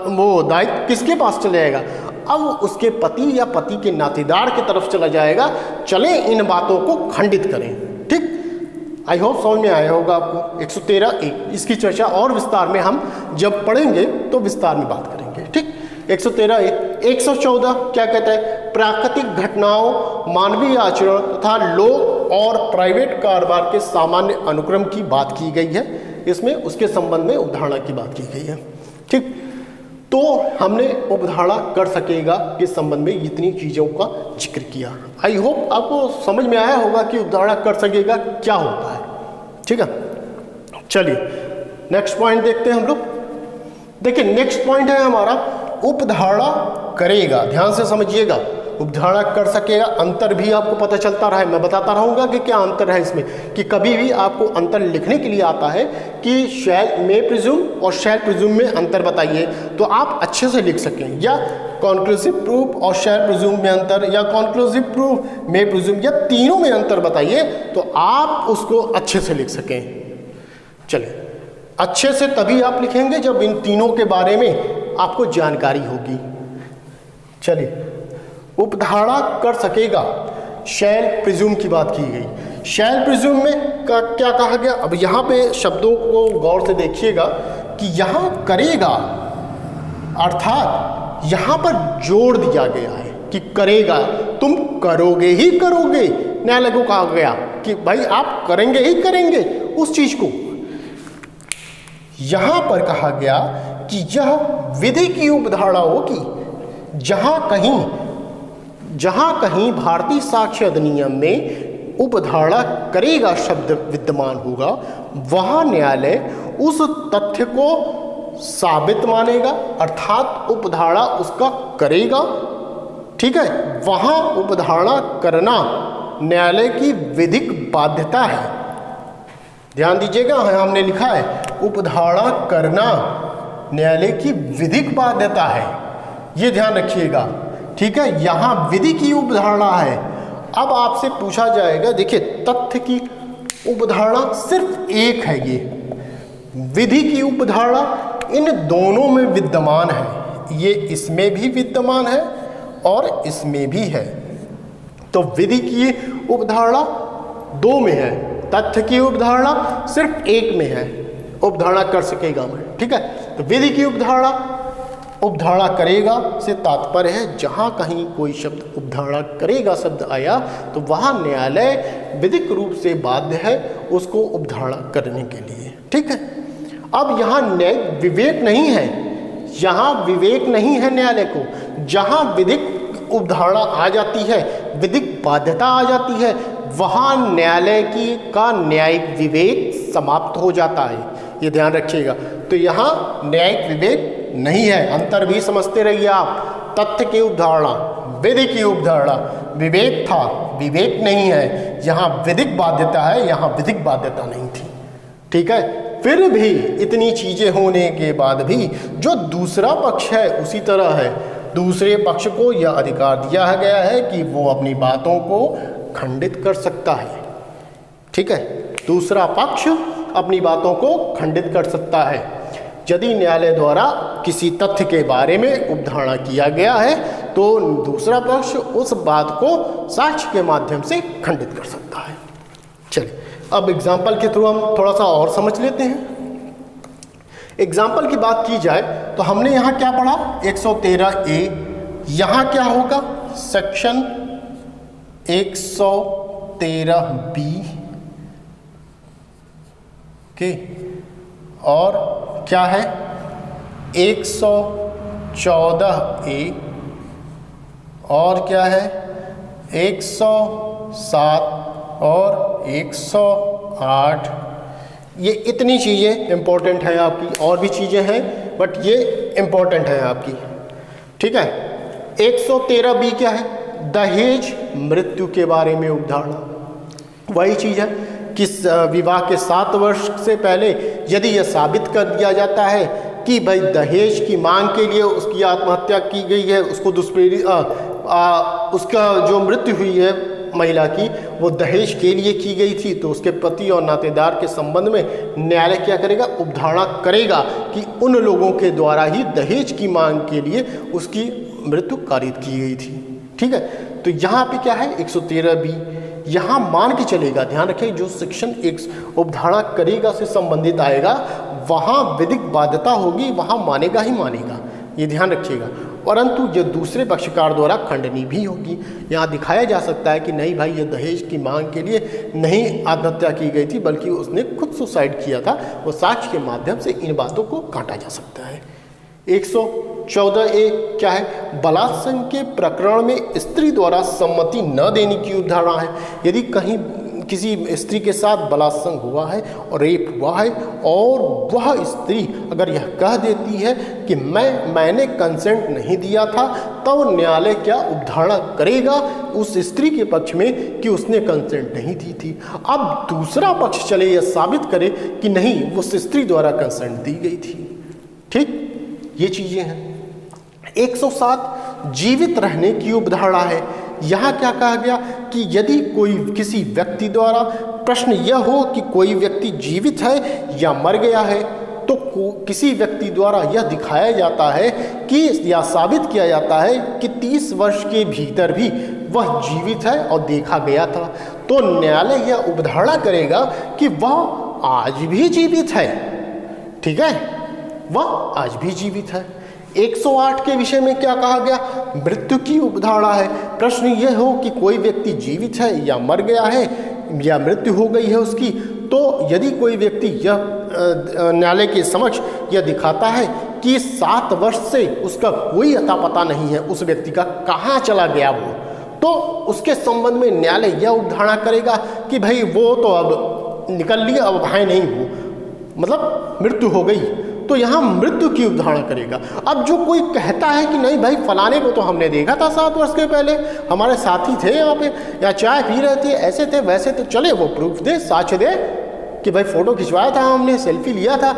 वो दायित्व किसके पास चला जाएगा? अब उसके पति या पति के नातेदार की तरफ चला जाएगा, चले इन बातों को खंडित करें। ठीक, आई होप समझ में आया होगा आपको। 113A इसकी चर्चा और विस्तार में हम जब पढ़ेंगे तो विस्तार में बात करेंगे। ठीक, 113A। 114 क्या कहता है? प्राकृतिक घटनाओं, मानवीय आचरण तथा लोक और प्राइवेट कारोबार के सामान्य अनुक्रम की बात की गई है। इसमें उसके संबंध में उदाहरण की बात की गई है। ठीक, तो हमने उपधारणा कर सकेगा के संबंध में इतनी चीज़ों का जिक्र किया। आई होप आपको समझ में आया होगा कि उपधारणा कर सकेगा क्या होता है। ठीक है, चलिए नेक्स्ट पॉइंट देखते हैं हम लोग। देखिए नेक्स्ट पॉइंट है हमारा उपधारणा करेगा। ध्यान से समझिएगा, उपधारणा कर सकेगा, अंतर भी आपको पता चलता रहा है। मैं बताता रहूँगा कि क्या अंतर है इसमें, कि कभी भी आपको अंतर लिखने के लिए आता है कि शैल मे प्रिज्यूम और शैल प्रिज्यूम में अंतर बताइए, तो आप अच्छे से लिख सकें। या कॉन्क्लूसिव प्रूफ और शैल प्रिज्यूम में अंतर, या कॉन्क्लूसिव प्रूफ मे प्रिज्यूम, या तीनों में अंतर बताइए तो आप उसको अच्छे से लिख सकें। चलिए, अच्छे से तभी आप लिखेंगे जब इन तीनों के बारे में आपको जानकारी होगी। चलिए, उपधारणा कर सकेगा, शैल प्रिज्यूम की बात की गई। शैल प्रिज्यूम में क्या कहा गया? अब यहाँ पे शब्दों को गौर से देखिएगा कि यहाँ करेगा, अर्थात यहाँ पर जोड़ दिया गया है कि करेगा, तुम करोगे ही करोगे। न्यायालय को कहा गया कि भाई आप करेंगे ही करेंगे उस चीज को। यहाँ पर कहा गया कि यह विधि की उपधारणा होगी। जहां कहीं भारतीय साक्ष्य अधिनियम में उपधारणा करेगा शब्द विद्यमान होगा, वहां न्यायालय उस तथ्य को साबित मानेगा, अर्थात उपधारणा उसका करेगा। ठीक है, वहां उपधारणा करना न्यायालय की विधिक बाध्यता है। ध्यान दीजिएगा, हमने लिखा है उपधारणा करना न्यायालय की विधिक बाध्यता है, ये ध्यान रखिएगा। ठीक है, यहाँ विधि की उपधारणा है। अब आपसे पूछा जाएगा, देखिए तथ्य की उपधारणा सिर्फ एक है, ये विधि की उपधारणा इन दोनों में विद्यमान है। ये इसमें भी विद्यमान है और इसमें भी है। तो विधि की उपधारणा दो में है, तथ्य की उपधारणा सिर्फ एक में है, उपधारणा कर सकेगा मैं, ठीक है। तो विधि की उपधारणा करेगा से तात्पर्य है जहाँ कहीं कोई शब्द उपधारणा करेगा शब्द आया तो वहाँ न्यायालय विधिक रूप से बाध्य है उसको उपधारणा करने के लिए, ठीक है। अब यहाँ न्यायिक विवेक नहीं है, यहाँ विवेक नहीं है न्यायालय को। जहाँ विधिक उपधारणा आ जाती है, विधिक बाध्यता आ जाती है, वहाँ न्यायालय का न्यायिक विवेक समाप्त हो जाता है, ये ध्यान रखिएगा। तो यहाँ न्यायिक विवेक नहीं है, अंतर भी समझते रहिए आप। तथ्य की उपधारणा, विधि की उपधारणा, विवेक था, विवेक नहीं है। यहाँ विधिक बाध्यता है, यहाँ विधिक बाध्यता नहीं थी, ठीक है। फिर भी इतनी चीजें होने के बाद भी जो दूसरा पक्ष है उसी तरह है। दूसरे पक्ष को यह अधिकार दिया गया है कि वो अपनी बातों को खंडित कर सकता है, ठीक है। दूसरा पक्ष अपनी बातों को खंडित कर सकता है। यदि न्यायालय द्वारा किसी तथ्य के बारे में उपधारणा किया गया है तो दूसरा पक्ष उस बात को साक्ष्य के माध्यम से खंडित कर सकता है। चलिए अब एग्जाम्पल के थ्रू हम थोड़ा सा और समझ लेते हैं। एग्जाम्पल की बात की जाए तो हमने यहाँ क्या पढ़ा, 113A, यहाँ क्या होगा सेक्शन 113B के, और क्या है 114A, और क्या है 107 और 108। ये इतनी चीज़ें इंपॉर्टेंट है आपकी, और भी चीज़ें हैं बट ये इंपॉर्टेंट है आपकी, ठीक है। 113B क्या है, दहेज मृत्यु के बारे में उपधारणा। वही चीज़ है कि विवाह के 7 वर्ष से पहले यदि यह साबित कर दिया जाता है कि भाई दहेज की मांग के लिए उसकी आत्महत्या की गई है, उसको दुष्प्रेरित उसका जो मृत्यु हुई है महिला की वो दहेज के लिए की गई थी, तो उसके पति और नातेदार के संबंध में न्यायालय क्या करेगा, उपधारणा करेगा कि उन लोगों के द्वारा ही दहेज की मांग के लिए उसकी मृत्यु कारित की गई थी, ठीक है। तो यहाँ पे क्या है 113B, यहाँ मान के चलेगा, ध्यान रखें जो सेक्शन 1 उपधारणा करेगा से संबंधित आएगा वहाँ विधिक बाध्यता होगी, वहाँ मानेगा ही मानेगा, ये ध्यान रखिएगा। परंतु ये दूसरे पक्षकार द्वारा खंडनी भी होगी। यहाँ दिखाया जा सकता है कि नहीं भाई ये दहेज की मांग के लिए नहीं आत्महत्या की गई थी बल्कि उसने खुद सुसाइड किया था, वो साक्ष्य के माध्यम से इन बातों को काटा जा सकता है। 114A क्या है, बलात्संग के प्रकरण में स्त्री द्वारा सम्मति न देने की उपधारणा है। यदि कहीं किसी स्त्री के साथ बलात्संग हुआ है और रेप हुआ है और वह स्त्री अगर यह कह देती है कि मैंने कंसेंट नहीं दिया था, तब तो न्यायालय क्या उपधारणा करेगा उस स्त्री के पक्ष में कि उसने कंसेंट नहीं दी थी। अब दूसरा पक्ष चले यह साबित करे कि नहीं उस स्त्री द्वारा कंसेंट दी गई थी, ठीक, ये चीजें हैं। 107 जीवित रहने की उपधारणा है। यहाँ क्या कहा गया कि यदि कोई किसी व्यक्ति द्वारा, प्रश्न यह हो कि कोई व्यक्ति जीवित है या मर गया है, तो किसी व्यक्ति द्वारा यह दिखाया जाता है कि या साबित किया जाता है कि 30 वर्ष के भीतर भी वह जीवित है और देखा गया था, तो न्यायालय यह उपधारणा करेगा कि वह आज भी जीवित है, ठीक है, वह आज भी जीवित है। 108 के विषय में क्या कहा गया, मृत्यु की उपधारणा है। प्रश्न यह हो कि कोई व्यक्ति जीवित है या मर गया है या मृत्यु हो गई है उसकी, तो यदि कोई व्यक्ति यह न्यायालय के समक्ष यह दिखाता है कि 7 वर्ष से उसका कोई अता पता नहीं है, उस व्यक्ति का कहाँ चला गया वो, तो उसके संबंध में न्यायालय यह उपधारणा करेगा कि भाई वो तो अब निकल लिया, अब भाई नहीं हो, मतलब मृत्यु हो गई, तो यहाँ मृत्यु की उपधारणा करेगा। अब जो कोई कहता है कि नहीं भाई फलाने को तो हमने देखा था 7 वर्ष के पहले, हमारे साथी थे यहाँ पे या चाय पी रहे थे, ऐसे थे वैसे, तो चले वो प्रूफ दे, साक्ष्य दे कि भाई फ़ोटो खिंचवाया था हमने, सेल्फी लिया था,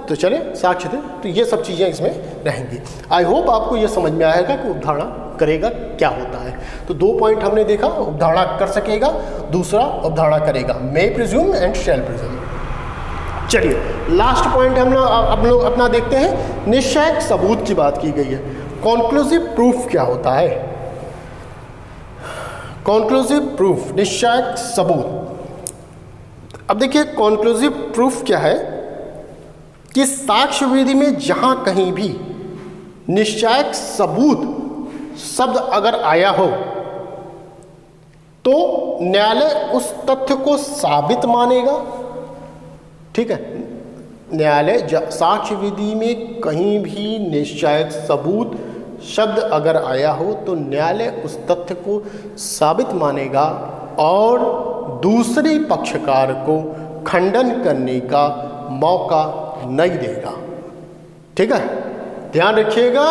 तो चले साक्ष्य दे। तो ये सब चीज़ें इसमें रहेंगी। आई होप आपको ये समझ में आएगा कि उपधारणा करेगा क्या होता है। तो 2 पॉइंट हमने देखा, उपधारणा कर सकेगा, दूसरा उपधारणा करेगा, मे प्रिज्यूम एंड शैल प्रिज्यूम। चलिए लास्ट पॉइंट हम लोग अपना देखते हैं, निश्चयक सबूत की बात की गई है। कॉन्क्लूसिव प्रूफ क्या होता है, कॉन्क्लूसिव प्रूफ, निश्चायक सबूत। अब देखिए कॉन्क्लूसिव प्रूफ क्या है कि साक्ष्य विधि में जहां कहीं भी निश्चायक सबूत शब्द अगर आया हो तो न्यायालय उस तथ्य को साबित मानेगा। ठीक है, न्यायालय साक्ष्य विधि में कहीं भी निश्चायक सबूत शब्द अगर आया हो तो न्यायालय उस तथ्य को साबित मानेगा और दूसरे पक्षकार को खंडन करने का मौका नहीं देगा। ठीक है, ध्यान रखिएगा,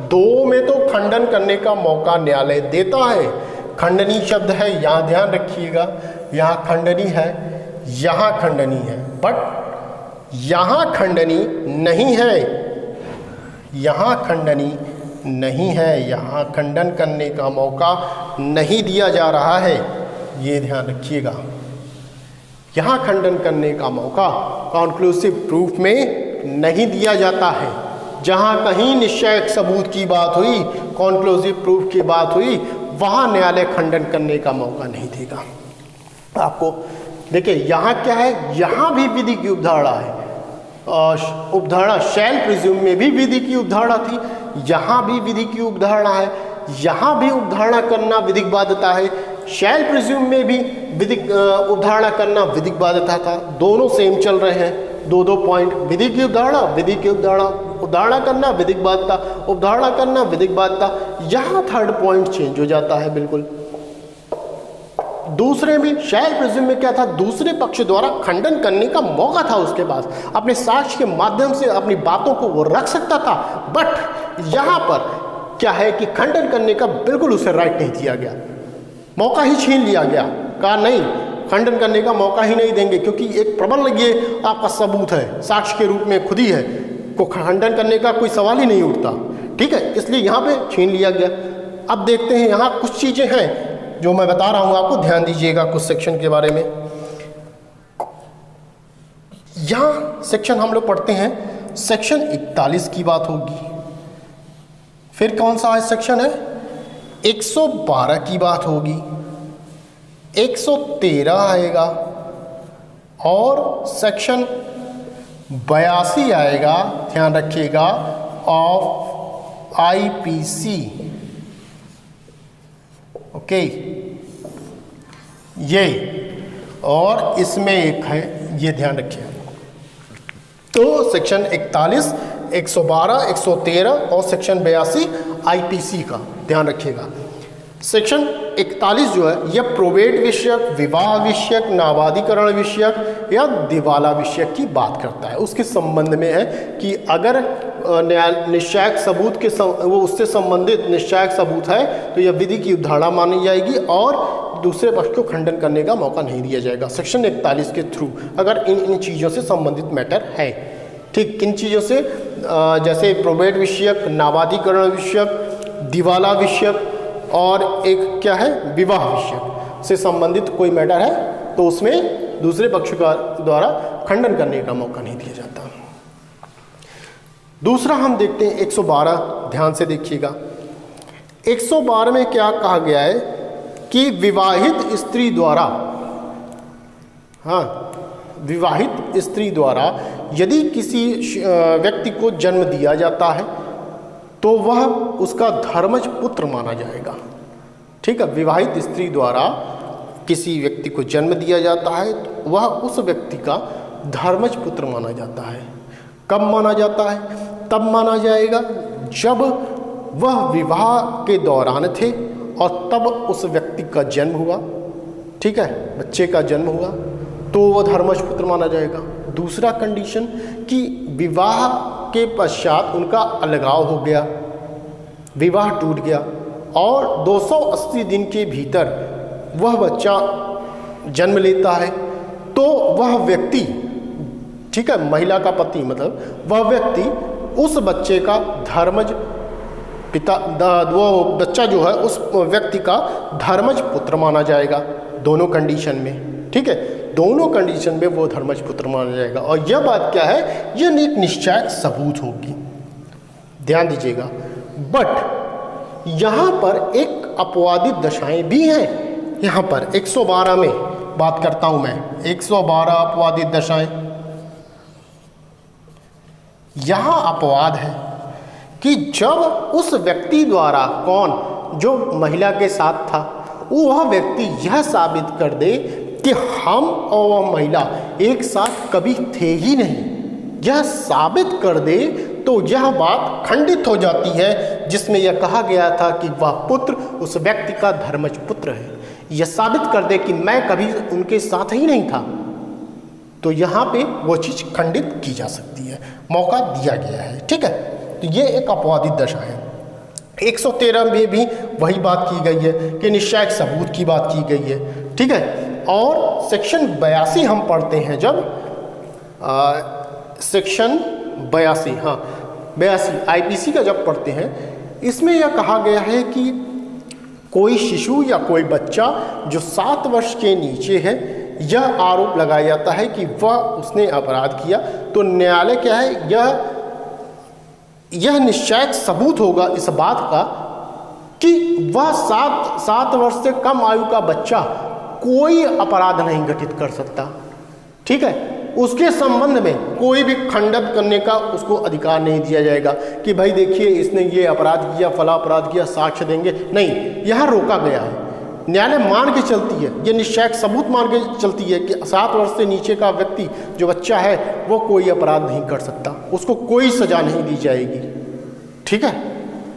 दो में तो खंडन करने का मौका न्यायालय देता है। खंडनी शब्द है, यहाँ ध्यान रखिएगा, यहाँ खंडनी है, यहाँ खंडनी है, बट यहाँ खंडनी नहीं है, यहाँ खंडनी नहीं है, यहाँ खंडन करने का मौका नहीं दिया जा रहा है, ये ध्यान रखिएगा। यहाँ खंडन करने का मौका कॉन्क्लूसिव प्रूफ में नहीं दिया जाता है। जहाँ कहीं निश्चायक सबूत की बात हुई, कॉन्क्लूसिव प्रूफ की बात हुई, वहाँ न्यायालय खंडन करने का मौका नहीं देगा। आपको देखिए यहाँ क्या है, यहाँ भी विधि की उपधारणा है, उपधारणा शैल प्रिज्यूम में भी विधि की उपधारणा थी, यहाँ भी विधि की उपधारणा है, यहाँ भी उपधारणा करना विधिक बाध्यता है, शैल प्रिज्यूम में भी विधिक उपधारणा करना विधिक बाध्यता था। दोनों सेम चल रहे हैं, दो पॉइंट, विधि की उपधारणा, विधि की उपधारणा, उपधारणा करना विधिक बाध्यता, उपधारणा करना विधिक बाध्यता। यहाँ थर्ड पॉइंट चेंज हो जाता है बिल्कुल। दूसरे में शैल प्रिज्यूम में क्या था, दूसरे पक्ष द्वारा खंडन करने का मौका था, उसके पास अपने साक्ष्य के माध्यम से अपनी बातों को वो रख सकता था, बट यहाँ पर क्या है कि खंडन करने का बिल्कुल उसे राइट नहीं दिया गया, मौका ही छीन लिया गया। कहा नहीं, खंडन करने का मौका ही नहीं देंगे, क्योंकि एक प्रबल ये आपका सबूत है, साक्ष्य के रूप में खुद ही है, को खंडन करने का कोई सवाल ही नहीं उठता। ठीक है, इसलिए यहाँ पे छीन लिया गया। अब देखते हैं, यहाँ कुछ चीज़ें हैं जो मैं बता रहा हूँ आपको, ध्यान दीजिएगा कुछ सेक्शन के बारे में। यहाँ सेक्शन हम लोग पढ़ते हैं, सेक्शन 41 की बात होगी। फिर कौन सा सेक्शन है, 112 की बात होगी, 113 आएगा और सेक्शन 82 आएगा, ध्यान रखिएगा, ऑफ IPC। ओके, ये और इसमें एक है, ये ध्यान रखिए। तो सेक्शन 41, 112, 113 और सेक्शन 82 IPC का ध्यान रखिएगा। सेक्शन 41 जो है यह प्रोबेट विषयक, विवाह विषयक, नाबाधिकरण विषयक या दिवाला विषयक की बात करता है। उसके संबंध में है कि अगर निश्चायक सबूत के वो उससे संबंधित निश्चायक सबूत है तो यह विधि की उपधारणा मानी जाएगी और दूसरे पक्ष को खंडन करने का मौका नहीं दिया जाएगा सेक्शन 41 के थ्रू, अगर इन चीज़ों से संबंधित मैटर है। ठीक, किन चीज़ों से, जैसे प्रोबेट विषयक, नाबाधिकरण विषयक, दिवाला विषयक और एक क्या है, विवाह विषयक से संबंधित कोई मैटर है तो उसमें दूसरे पक्ष का द्वारा खंडन करने का मौका नहीं दिया जाता। दूसरा हम देखते हैं 112, ध्यान से देखिएगा। 112 में क्या कहा गया है कि विवाहित स्त्री द्वारा, हाँ, विवाहित स्त्री द्वारा यदि किसी व्यक्ति को जन्म दिया जाता है तो वह उसका धर्मज पुत्र माना जाएगा। ठीक है, विवाहित स्त्री द्वारा किसी व्यक्ति को जन्म दिया जाता है तो वह उस व्यक्ति का धर्मज पुत्र माना जाता है। कब माना जाता है? तब माना जाएगा जब वह विवाह के दौरान थे और तब उस व्यक्ति का जन्म हुआ। ठीक है, बच्चे का जन्म हुआ तो वह धर्मज पुत्र माना जाएगा। दूसरा कंडीशन कि विवाह के पश्चात उनका अलगाव हो गया, विवाह टूट गया और 280 दिन के भीतर वह बच्चा जन्म लेता है तो वह व्यक्ति, ठीक है, महिला का पति मतलब वह व्यक्ति उस बच्चे का धर्मज पिता, वो बच्चा जो है उस व्यक्ति का धर्मज पुत्र माना जाएगा दोनों कंडीशन में। ठीक है, दोनों कंडीशन में वो धर्मज पुत्र माना जाएगा। और यह बात क्या है, यह एक निश्चायक सबूत होगी, ध्यान दीजिएगा। बट यहाँ पर एक अपवादित दशाएं भी हैं। यहाँ पर 112 में बात करता हूँ मैं, 112 अपवादित दशाएं। यहाँ अपवाद है कि जब उस व्यक्ति द्वारा, कौन, जो महिला के साथ था, वह व्यक्ति यह साबित कर दे कि हम और वह महिला एक साथ कभी थे ही नहीं, यह साबित कर दे तो यह बात खंडित हो जाती है, जिसमें यह कहा गया था कि वह पुत्र उस व्यक्ति का धर्मज पुत्र है। यह साबित कर दे कि मैं कभी उनके साथ ही नहीं था, तो यहाँ पे वो चीज़ खंडित की जा सकती है, मौका दिया गया है। ठीक है, तो ये एक अपवादित दशा है। 113 में भी वही बात की गई है कि निश्चयक सबूत की बात की गई है। ठीक है, और सेक्शन 82 हम पढ़ते हैं जब सेक्शन 82, हाँ 82 आईपीसी का जब पढ़ते हैं, इसमें यह कहा गया है कि कोई शिशु या कोई बच्चा जो 7 वर्ष के नीचे है, यह आरोप लगाया जाता है कि वह उसने अपराध किया, तो न्यायालय क्या है, यह निश्चयक सबूत होगा इस बात का कि वह 7 वर्ष से कम आयु का बच्चा कोई अपराध नहीं घटित कर सकता। ठीक है, उसके संबंध में कोई भी खंडन करने का उसको अधिकार नहीं दिया जाएगा कि भाई देखिए इसने ये अपराध किया, फला अपराध किया, साक्ष्य देंगे, नहीं, यहाँ रोका गया है। न्यायालय मान के चलती है, ये निश्चयक सबूत मान के चलती है कि 7 वर्ष से नीचे का व्यक्ति जो बच्चा है वो कोई अपराध नहीं कर सकता, उसको कोई सजा नहीं दी जाएगी। ठीक है,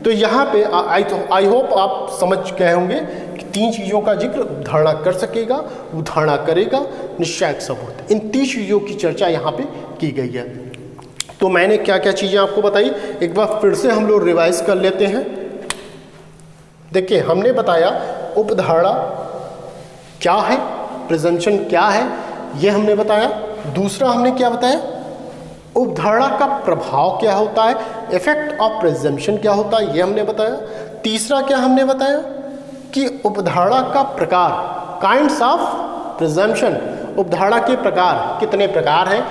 तो यहाँ पे आई होप आप समझ गए होंगे कि 3 चीज़ों का जिक्र धारणा कर सकेगा, उधारणा करेगा, निश्चयक सबूत, इन 3 चीज़ों की चर्चा यहाँ पे की गई है। तो मैंने क्या क्या चीज़ें आपको बताई, एक बार फिर से हम लोग रिवाइज कर लेते हैं। देखिए, हमने बताया उपधारणा क्या है, प्रिजम्पशन क्या है, ये हमने बताया। दूसरा हमने क्या बताया, उपधारणा का प्रभाव क्या होता है, इफेक्ट ऑफ प्रिजम्पशन क्या होता है, ये हमने बताया। तीसरा क्या हमने बताया कि उपधारणा का प्रकार, काइंड्स ऑफ प्रिजम्पशन, उपधारणा के प्रकार कितने प्रकार हैं,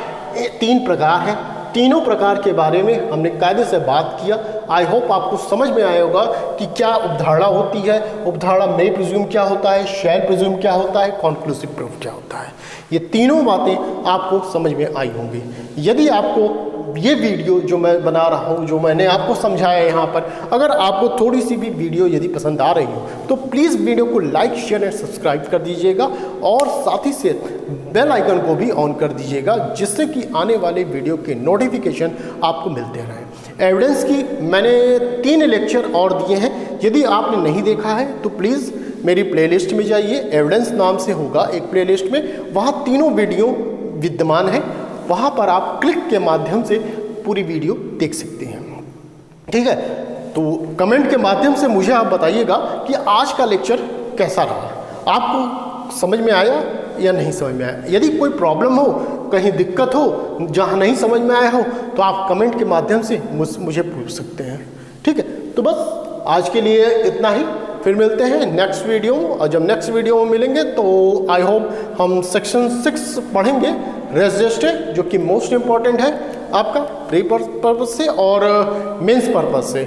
3 प्रकार हैं। तीनों प्रकार के बारे में हमने कायदे से बात किया। आई होप आपको समझ में आया होगा कि क्या उपधारणा होती है, उपधारणा मे प्रिज्यूम क्या होता है, शैल प्रिज्यूम क्या होता है, कॉन्क्लूसिव प्रूफ क्या होता है। ये तीनों बातें आपको समझ में आई होंगी। यदि आपको ये वीडियो जो मैं बना रहा हूँ, जो मैंने आपको समझाया यहाँ पर, अगर आपको थोड़ी सी भी वीडियो यदि पसंद आ रही हो तो प्लीज़ वीडियो को लाइक, शेयर एंड सब्सक्राइब कर दीजिएगा और साथ ही से बेल आइकन को भी ऑन कर दीजिएगा, जिससे कि आने वाले वीडियो के नोटिफिकेशन आपको मिलते रहें। एविडेंस की मैंने 3 लेक्चर और दिए हैं, यदि आपने नहीं देखा है तो प्लीज़ मेरी प्लेलिस्ट में जाइए, एविडेंस नाम से होगा एक प्लेलिस्ट में, वहाँ तीनों वीडियो विद्यमान है, वहाँ पर आप क्लिक के माध्यम से पूरी वीडियो देख सकते हैं। ठीक है, तो कमेंट के माध्यम से मुझे आप बताइएगा कि आज का लेक्चर कैसा रहा, आपको समझ में आया या नहीं समझ में आया। यदि कोई प्रॉब्लम हो, कहीं दिक्कत हो, जहाँ नहीं समझ में आया हो, तो आप कमेंट के माध्यम से मुझे पूछ सकते हैं। ठीक है, तो बस आज के लिए इतना ही, फिर मिलते हैं नेक्स्ट वीडियो, और जब नेक्स्ट वीडियो में मिलेंगे तो आई होप हम सेक्शन 6 पढ़ेंगे, रेजिस्टे, जो कि मोस्ट इम्पॉर्टेंट है आपका प्री पर्पज से और मेंस पर्पज से,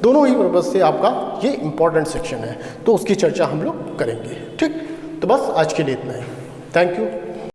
दोनों ही पर्पज से आपका ये इम्पॉर्टेंट सेक्शन है, तो उसकी चर्चा हम लोग करेंगे। ठीक, तो बस आज के लिए इतना ही। Thank you.